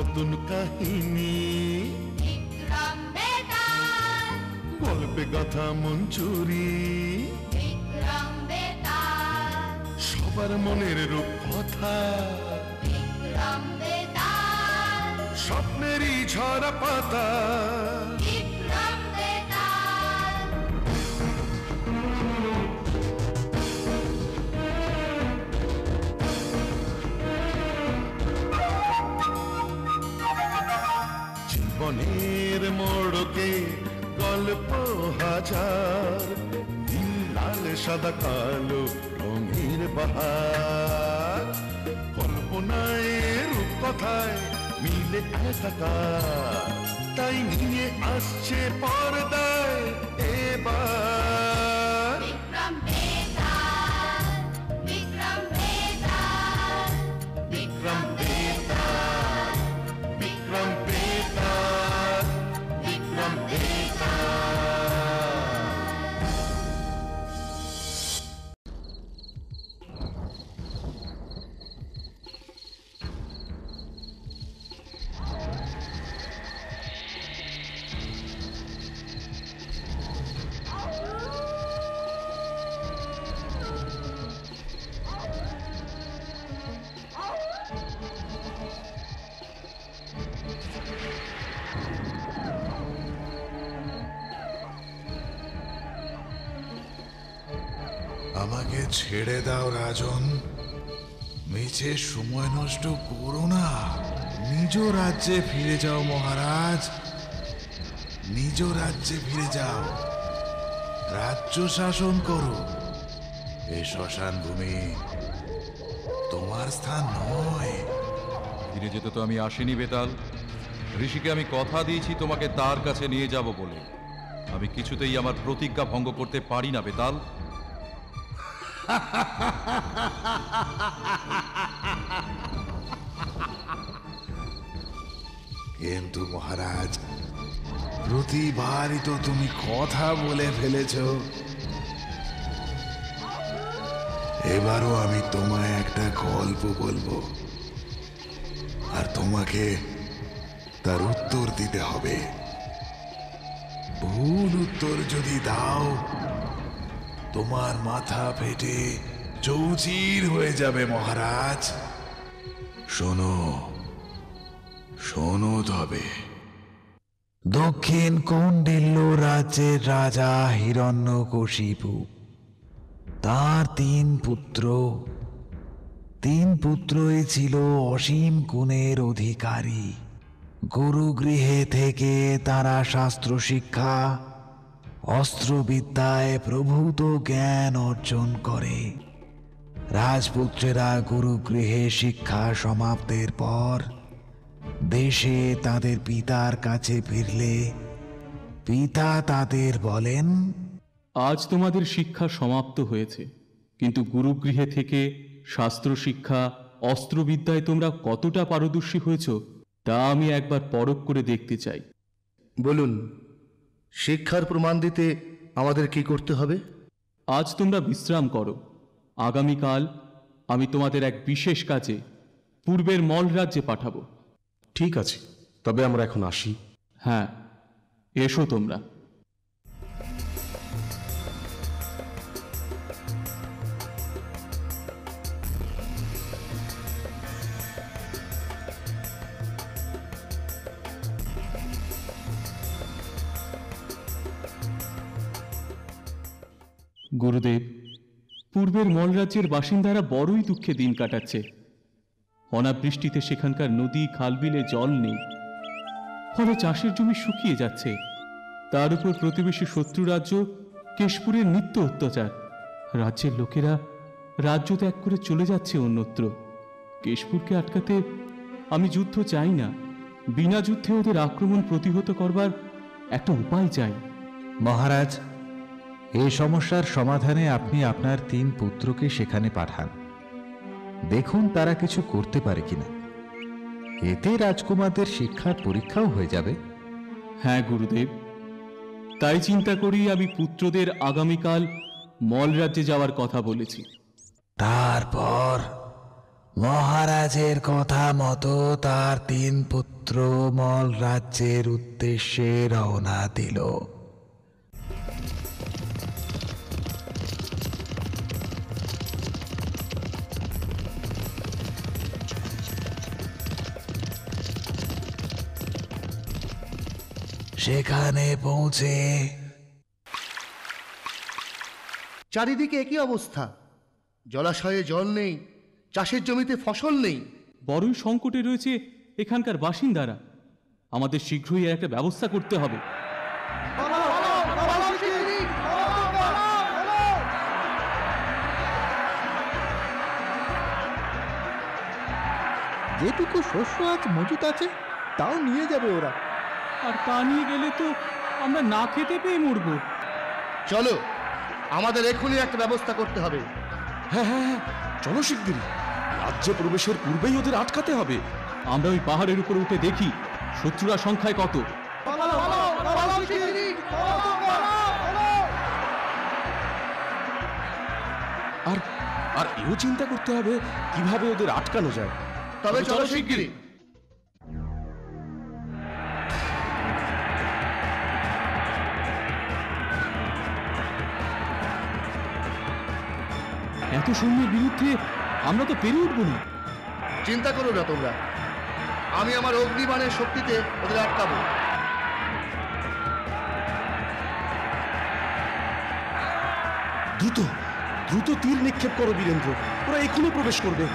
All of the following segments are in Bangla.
নতুন কাহিনী, গল্পে গাথা মঞ্জুরি, সবার মনের রূপকথা, স্বপ্নেরই ঝরা পাতা। জীবনের মোড়কে গল্প হাজার, নীল লাল সাদা কালো রঙের বাহার, কল্পনায় রূপকথায় মিলে একাকার, তাই নিয়ে আসছে পর্দায় এবার বিক্রম বেতাল, বিক্রম বেতাল, বিক্রম বেতাল, বিক্রম বেতাল। আমাকে ছেড়ে দাও রাজন, মিছে সময় নষ্ট করো না। নিজ রাজ্যে ফিরে যাও মহারাজ, নিজ রাজ্যে ফিরে যাও, রাজ্য শাসন করো। এ শ্মশান ভূমি তোমার স্থান নয়। ফিরে যেতে তো আমি আসিনি বেতাল, ঋষিকে আমি কথা দিয়েছি তোমাকে তার কাছে নিয়ে যাব বলে। আমি কিছুতেই আমার প্রতিজ্ঞা ভঙ্গ করতে পারি না বেতাল। কিন্তু মহারাজ, প্রতিবারই তো তুমি কথা বলে ফেলেছ। এবারও আমি তোমায় একটা গল্প বলবো, আর তোমাকে তার উত্তর দিতে হবে। ভুল উত্তর যদি দাও, তোমার মাথা ফেটে চৌচির হয়ে যাবে মহারাজ। শোনো, শোনো তবে। দক্ষিণ কৌণ্ডিল্য রাজ্যের রাজা হিরণ্যকশিপু, তার তিন পুত্রই ছিল অসীম গুণের অধিকারী। গুরুগৃহে থেকে তারা শাস্ত্র শিক্ষা, অস্ত্রবিদ্যায় প্রভূত জ্ঞান অর্জন করে। রাজপুত্রেরা গুরুগৃহে শিক্ষা সমাপ্তের পর দেশে তাদের পিতার কাছে ফিরলে পিতা তাদের বলেন, আজ তোমাদের শিক্ষা সমাপ্ত হয়েছে, কিন্তু গুরুগৃহে থেকে শাস্ত্র শিক্ষা, অস্ত্রবিদ্যায় তোমরা কতটা পারদর্শী হয়েছ তা আমি একবার পরখ করে দেখতে চাই। বলুন, শিক্ষার প্রমাণ দিতে আমাদের কি করতে হবে? আজ তোমরা বিশ্রাম করো। আগামীকাল আমি তোমাদের এক বিশেষ কাজে পূর্বের মল রাজ্যে পাঠাবো। ঠিক আছে, তবে আমরা এখন আসি। হ্যাঁ, এসো তোমরা। গুরুদেব, পূর্বের মল রাজ্যের বাসিন্দারা বড়ই দুঃখে দিন কাটাচ্ছে। অনাবৃষ্টিতে সেখানকার নদী খালবিলে জল নেই, ফলে চাষের জমি শুকিয়ে যাচ্ছে। তার উপর প্রতিবেশী শত্রু রাজ্য কেশপুরের নিত্য অত্যাচার। রাজ্যের লোকেরা রাজ্য ত্যাগ করে চলে যাচ্ছে অন্যত্র। কেশপুরকে আটকাতে আমি যুদ্ধ চাই না, বিনা যুদ্ধে ওদের আক্রমণ প্রতিহত করবার একটা উপায় চাই। মহারাজ, এই সমস্যার সমাধানে আপনি আপনার 3 পুত্রকে সেখানে পাঠান। দেখুন তারা কিছু করতে পারে কিনা। এতে রাজকুমারদের শিক্ষার পরীক্ষাও হয়ে যাবে। হ্যাঁ গুরুদেব, তাই চিন্তা করি আমি পুত্রদের আগামীকাল মল রাজ্যে যাওয়ার কথা বলেছি। তারপর মহারাজের কথা মতো তার 3 পুত্র মল রাজ্যের উদ্দেশ্যে রওনা দিল। সেখানে পৌঁছে চারিদিকে একই অবস্থা, জলাশয়ে জল নেই, চাষের জমিতে ফসল নেই। বড়ই সংকটে রয়েছে এখানকার বাসিন্দারা। আমাদের শীঘ্রই এর একটা ব্যবস্থা করতে হবে। যেটুকু শস্য আজ মজুত আছে তাও নিয়ে যাবে ওরা। আর তা নিয়ে গেলে তো আমরা না খেতে পেয়ে মরব। চলো, আমাদের এখনই একটা ব্যবস্থা করতে হবে। হ্যাঁ হ্যাঁ হ্যাঁ, চলো শিগগিরই। রাজ্যে প্রবেশের পূর্বেই ওদের আটকাতে হবে। আমরা ওই পাহাড়ের উপর উঠে দেখি শত্রুরা সংখ্যায় কত। আর আর এও চিন্তা করতে হবে কিভাবে ওদের আটকানো যায়। তবে চলো শিগগিরই। এত সৈন্যের বিরুদ্ধে আমরা তো পেরে উঠবো না। চিন্তা করো না তোমরা, আমি আমার অগ্নিবাণের শক্তিতে ওদের আটকাবো। দ্রুত দ্রুত তীর নিক্ষেপ করো বীরেন্দ্র, ওরা এখনই প্রবেশ করবে।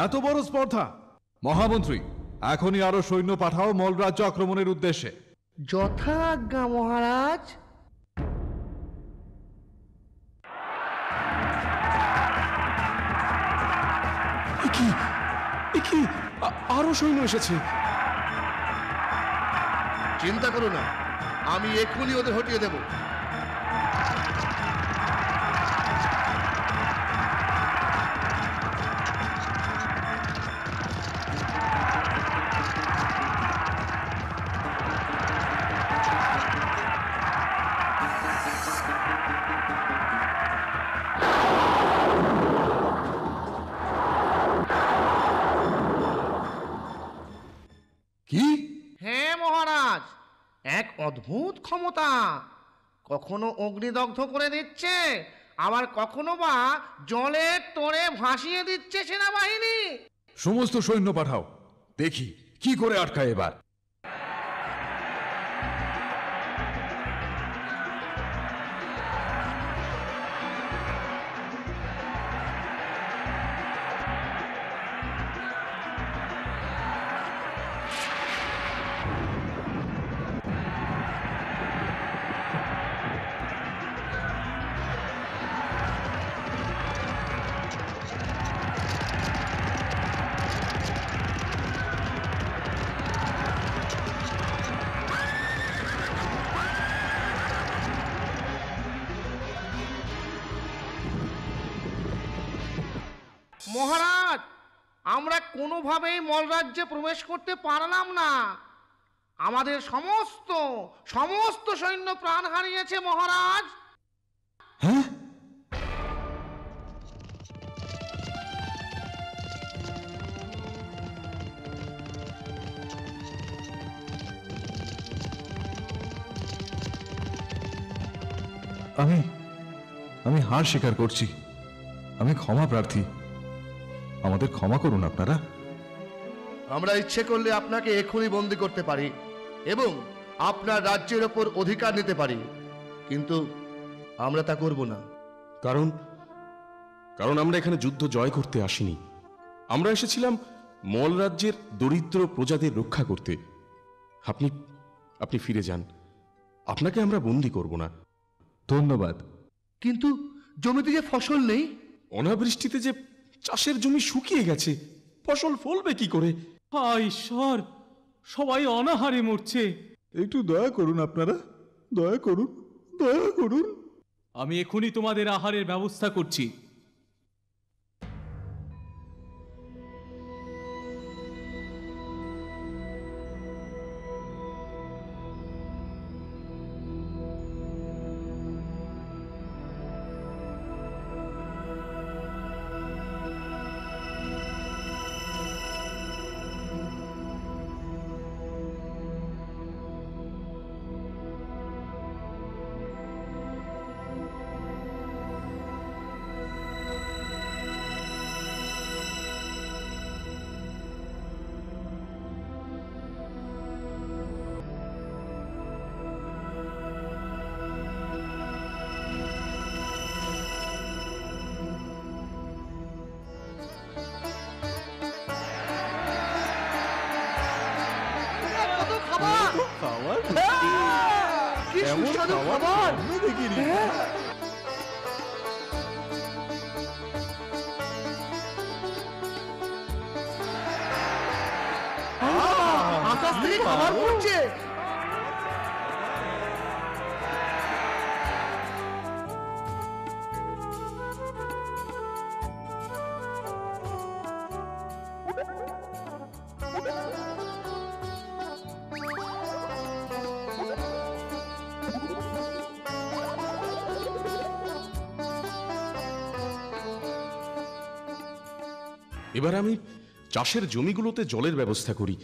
এত বড় স্পর্ধা! মহামন্ত্রী, এখনই আরো সৈন্য পাঠাও মল রাজ্য আক্রমণের উদ্দেশ্যে। যথা আজ্ঞা মহারাজ। আরো সৈন্য এসেছে। চিন্তা করো না, আমি এক্ষুনি ওদের হটিয়ে দেব। কি? হ্যাঁ মহারাজ, এক অদ্ভুত ক্ষমতা। কখনো অগ্নিদগ্ধ করে দিচ্ছে, আবার কখনো বা জলের তোড়ে ভাসিয়ে দিচ্ছে সেনাবাহিনী। সমস্ত সৈন্য পাঠাও, দেখি কি করে আটকায় এবার। মহারাজ, আমরা কোনোভাবেই মলরাজ্যে প্রবেশ করতে পারলাম না। আমাদের সমস্ত সমস্ত সৈন্য প্রাণ হারিয়েছে মহারাজ। হ্যাঁ, আমি হার স্বীকার করছি। আমি ক্ষমা প্রার্থী, আমাদের ক্ষমা করুন আপনারা। আমরা ইচ্ছে করলে আপনাকে এক্ষুনি বন্দি করতে পারি এবং আপনার রাজ্যের ওপর অধিকার নিতে পারি, কিন্তু আমরা তা করব না। কারণ আমরা এখানে যুদ্ধ জয় করতে আসিনি। আমরা এসেছিলাম মল রাজ্যের দরিদ্র প্রজাদের রক্ষা করতে। আপনি আপনি ফিরে যান, আপনাকে আমরা বন্দি করব না। ধন্যবাদ। কিন্তু জমিতে যে ফসল নেই। অনাবৃষ্টিতে যে চাষের জমি শুকিয়ে গেছে, ফসল ফলবে কি করে? হায় ঈশ্বর, সবাই অনাহারে মরছে। একটু দয়া করুন আপনারা, দয়া করুন, দয়া করুন। আমি এখনই তোমাদের আহারের ব্যবস্থা করছি। খাবার কি সুস্বাদু খাবার! দেখিনি। আকাশ থেকে খাবার পড়ছে। এবার আমি চাষের জমিগুলোতে জলের ব্যবস্থা করি।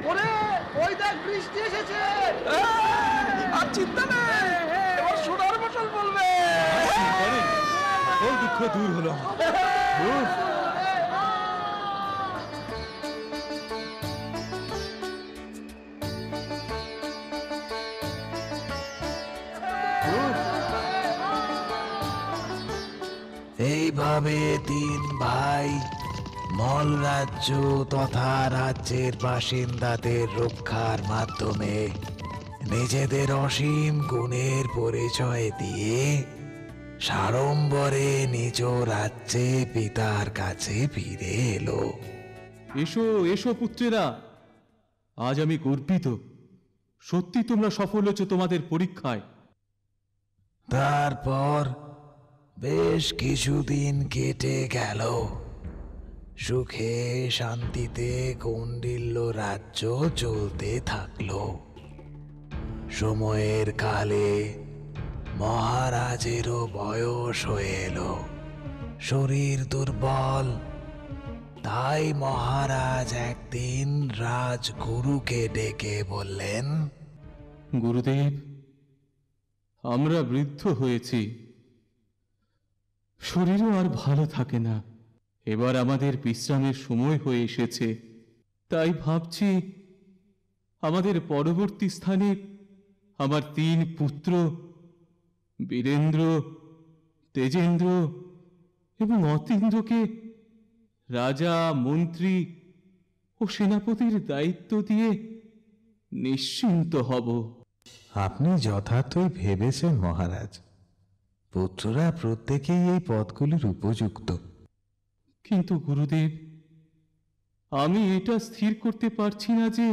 ওরে, ওই দেখ বৃষ্টি এসেছে। আর চিন্তা নেই, এবার সোনার ফসল বলবে। ওর দুঃখ দূর হলো। এইভাবে তিন ভাই মল রাজ্য তথা রাজ্যের বাসিন্দাদের রক্ষার মাধ্যমে নিজেদের অসীম গুণের পরিচয় দিয়ে সাড়ম্বরে নিজ রাজ্যে পিতার কাছে ফিরে এলো। এসো এসো পুত্রেরা, আজ আমি গর্বিত। সত্যি তোমরা সফল হয়েছ তোমাদের পরীক্ষায়। তারপর বেশ কিছুদিন কেটে গেল। সুখে শান্তিতে কৌন্ডিল্য রাজ্য চলতে থাকলো। সময়ের কালে মহারাজেরও বয়স হয়ে এলো, শরীর দুর্বল। তাই মহারাজ একদিন রাজগুরুকে ডেকে বললেন, গুরুদেব, আমরা বৃদ্ধ হয়েছি, শরীরও আর ভালো থাকে না। এবার আমাদের বিশ্রামের সময় হয়ে এসেছে। তাই ভাবছি আমাদের পরবর্তী স্থানে আমার তিন পুত্র বীরেন্দ্র, তেজেন্দ্র এবং অতীন্দ্রকে রাজা, মন্ত্রী ও সেনাপতির দায়িত্ব দিয়ে নিশ্চিন্ত হব। আপনি যথার্থই ভেবেছেন মহারাজ। পুত্ররা প্রত্যেকেই এই পদগুলির উপযুক্ত। কিন্তু গুরুদেব, আমি এটা স্থির করতে পারছি না যে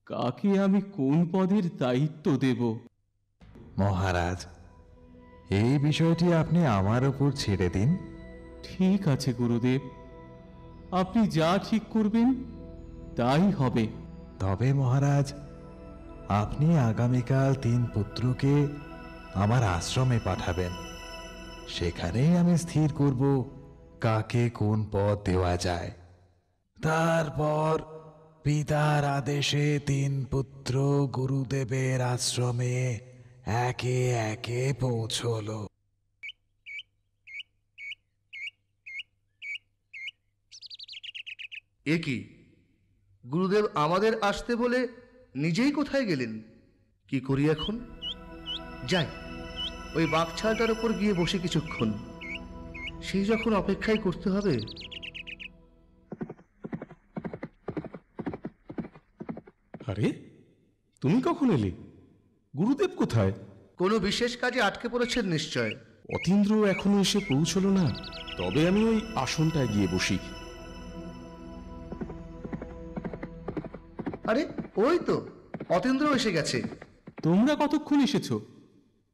কাকে আমি কোন পদের দায়িত্ব দেব। মহারাজ, এই বিষয়টি আপনি আমার উপর ছেড়ে দিন। ঠিক আছে গুরুদেব, আপনি যা ঠিক করবেন তাই হবে। তবে মহারাজ, আপনি আগামীকাল তিন পুত্রকে আমার আশ্রমে পাঠাবেন। সেখানেই আমি স্থির করব কাকে কোন পদ দেওয়া যায়। তারপর পিতার আদেশে 3 পুত্র গুরুদেবের আশ্রমে একে একে পৌঁছলো। এ কি, গুরুদেব আমাদের আসতে বলে নিজেই কোথায় গেলেন? কি করি এখন? যাই, ওই বাঘছালটার উপর গিয়ে বসে কিছুক্ষণ, সেই যখন অপেক্ষাই করতে হবে। আরে, তুমি কখন এলে? গুরুদেব কোথায়? কোনো বিশেষ কাজে আটকে পড়েছেন নিশ্চয়। অতীন্দ্র এখনো এসে পৌঁছলো না? তবে আমি ওই আসনটায় গিয়ে বসি। আরে, ওই তো অতীন্দ্র এসে গেছে। তোমরা কতক্ষণ এসেছো?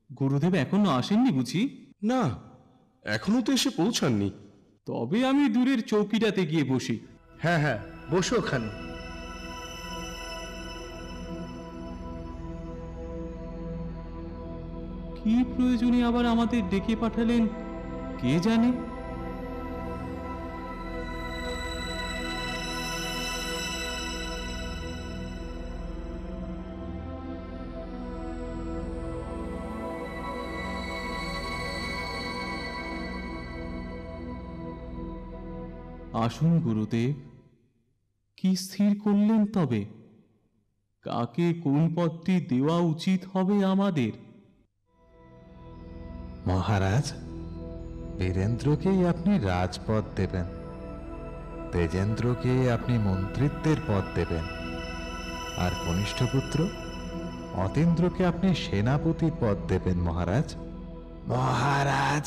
গুরুদেব এখনো আসেননি বুঝি? না, এখনো তো এসে পৌঁছাননি। তবে আমি দূরের চৌকিটাতে গিয়ে বসি। হ্যাঁ হ্যাঁ, বসো ওখানে। কি প্রয়োজনে আবার আমাদের ডেকে পাঠালেন কে জানে। আসুন গুরুদেব, কি স্থির করলেন তবে? কাকে কোন পদটি দেওয়া উচিত হবে আমাদের? মহারাজ, বীরেন্দ্রকেই আপনি রাজপদ দেবেন, তেজেন্দ্রকে আপনি মন্ত্রিত্বের পদ দেবেন, আর কনিষ্ঠ পুত্র অতীন্দ্রকে আপনি সেনাপতির পদ দেবেন মহারাজ। মহারাজ,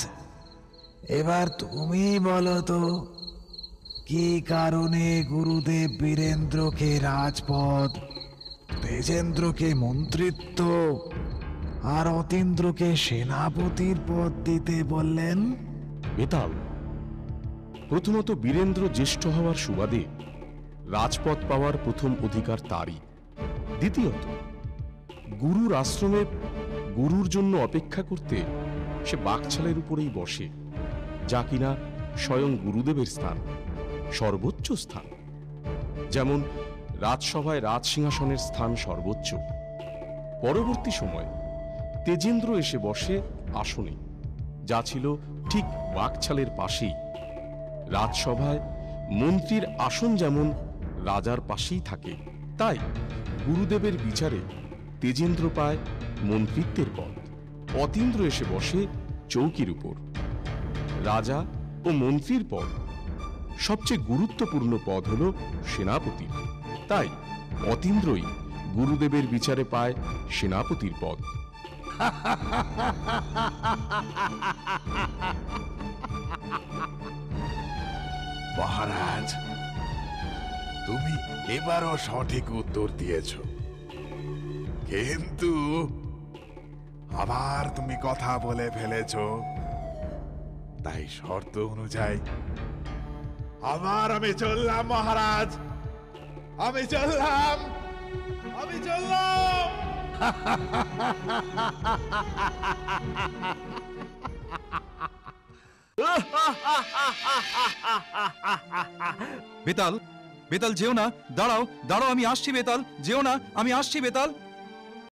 এবার তুমি বলো তো, কি কারণে গুরুদেব বীরেন্দ্রকে রাজপদ, তেজেন্দ্রকে মন্ত্রিত্ব আর অতীন্দ্রকে সেনাপতির পদ দিতে বললেন? বেতাল, প্রথমত বীরেন্দ্র জ্যেষ্ঠ হওয়ার সুবাদে রাজপদ পাওয়ার প্রথম অধিকার তারই। দ্বিতীয়ত, গুরুর আশ্রমে গুরুর জন্য অপেক্ষা করতে সে বাঘছালের উপরেই বসে, যা কিনা স্বয়ং গুরুদেবের স্থান, সর্বোচ্চ স্থান। যেমন রাজসভায় রাজসিংহাসনের স্থান সর্বোচ্চ। পরবর্তী সময় তেজেন্দ্র এসে বসে আসনে, যা ছিল ঠিক বাঘছালের পাশেই। রাজসভায় মন্ত্রীর আসন যেমন রাজার পাশেই থাকে, তাই গুরুদেবের বিচারে তেজেন্দ্র পায় মন্ত্রিত্বের পদ, অতীন্দ্র এসে বসে চৌকির উপর। রাজা ও মন্ত্রীর পদ সবচেয়ে গুরুত্বপূর্ণ পদ হল সেনাপতির, তাই অতীন্দ্রই গুরুদেবের বিচারে পায় সেনাপতির পদ। মহারাজ, তুমি এবারও সঠিক উত্তর দিয়েছ, কিন্তু আবার তুমি কথা বলে ফেলেছ। তাই শর্ত অনুযায়ী আবার আমি চললাম মহারাজ, আমি চললাম। বেতাল, বেতাল যেও না, দাঁড়াও দাঁড়াও, আমি আসছি বেতাল, যেও না, আমি আসছি বেতাল।